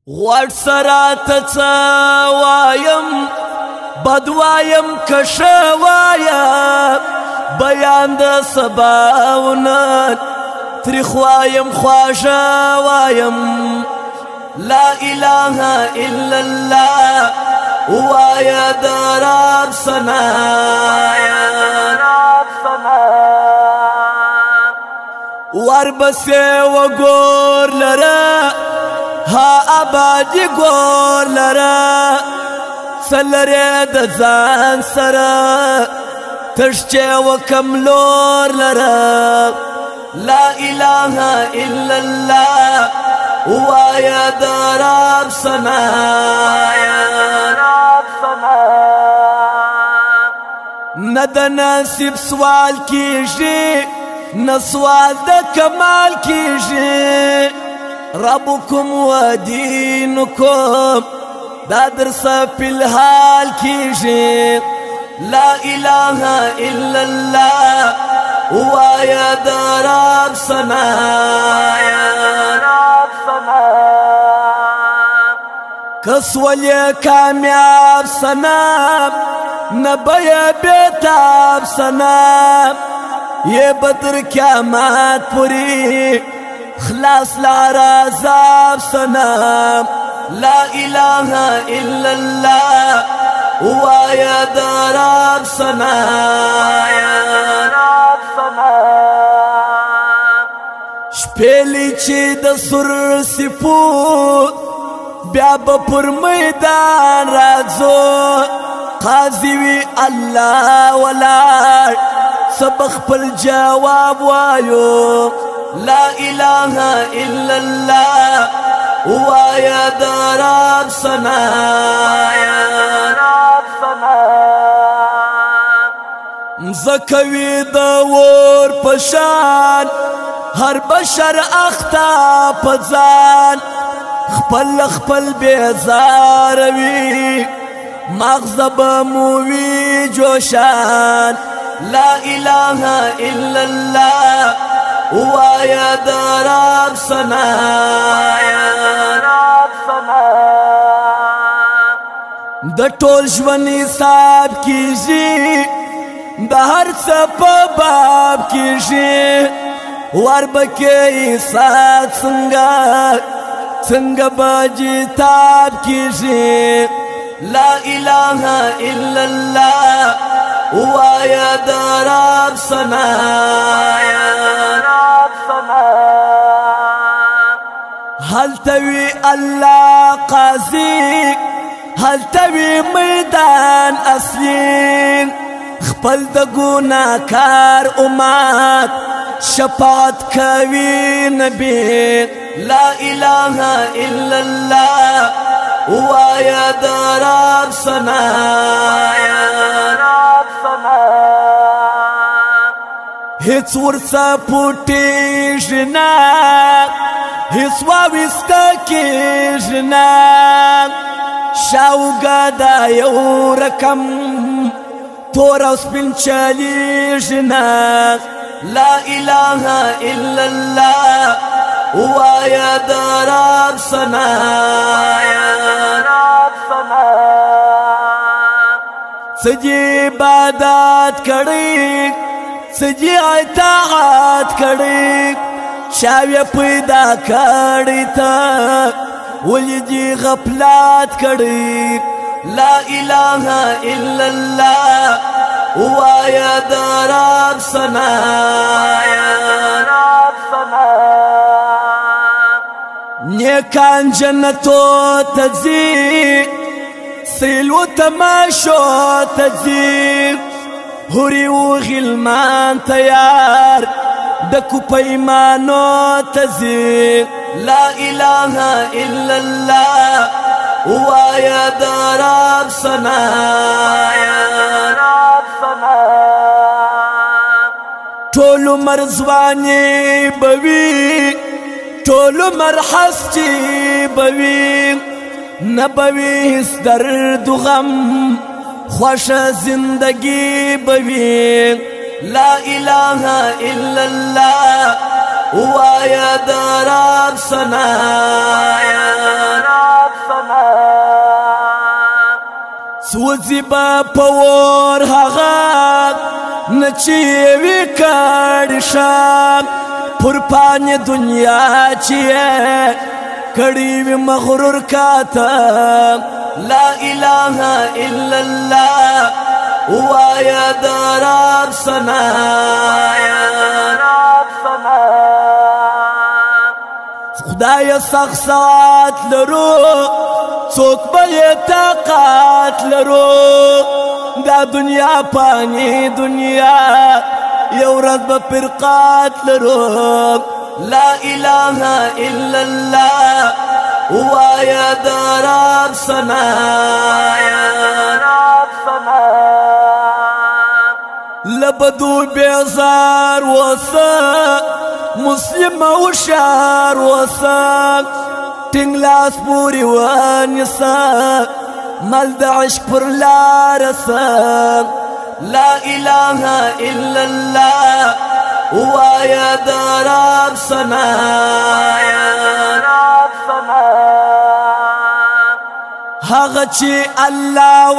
غوړ سره ته وایم بد وایم کښه وایم بیان د سباونه تریخ وایم خواږه وایم لا اله الا الله وایا د رب ثنا وربسې وګور لره ها آبادی ګور لره سلره د ځان سره تشچه وکم لور لره لا اله الا الله وایا د رب ثنا نه د نصیب سوال کیږي نه سوال د کمال کیږي ربكم ودينكم دا درس في الحال کیږي لا اله الا الله وایا د رب ثنا کسولی کامیاب سنام نبیا بیتاب سنام یہ بدر قیامت پوری خلاص لارا عذاب سنام لا الہ الا اللہ وایا د رب ثنا شپیلی چی د سر سپود بیا پر میدان رازو قاضی وی الله ولا سبخ پر جواب وایو لا اله الا الله وایا د رب ثنا زکوی د ور پشان هر بشر اختا پزان خپل خپل بیزاروی مغز بموی جوشان لا اله الا الله وایا د رب ثنا د ټول ژوند حساب کیږي د هر څه په باب کیږي وربکې حساب څنګه باجی تاب کیږي لا اله الا الله وایا د رب ثنا هل توی الله قاضی هل توی میدان اصلی خپل د ګناکار امت شفاعت کوي نبی لا اله الا الله وایا د رب ثنا هیڅ ورڅه پټیږي نه هیڅ واویسته کیږي نه شاوګه دا یو رقم تور او سپین چلیږي نه لا اله الا الله وایا د رب ثنا سجی عبادت کړي سجی اطاعت کړي شاوی پیدا کړي تا ولدي غفلات کړي لا اله الا الله وایا د رب ثنا نیکان جنتو تزی سیلو تماشو تزی هوری و غلمان تیار دکو پیمانو تزی لا اله الا الله وایا د رب ثنا ټول مرزوانی بوی ټول مرحستی بوی نبوی هیڅ درد و غم خوش زندگی بوی لا اله الا الله وایا د رب ثنا سوزی با پور هغه نچی وی کړشا پر پانی دنیا چیه کړي وی مغرور کاته لا اله الا الله وایا دراب سنا خدای سخصات لرو څوک به طاقت لرو دا دنیا پانی دنیا یو ورځ به فرقات لرو لا اله الا الله وایا دراب سنا لبدو بیزار وسا مسلم او شار وسا تنگلاس پوری وانسا مل د عشق پر لارسا لا اله الا الله وایا دراب سنا هغه چې الله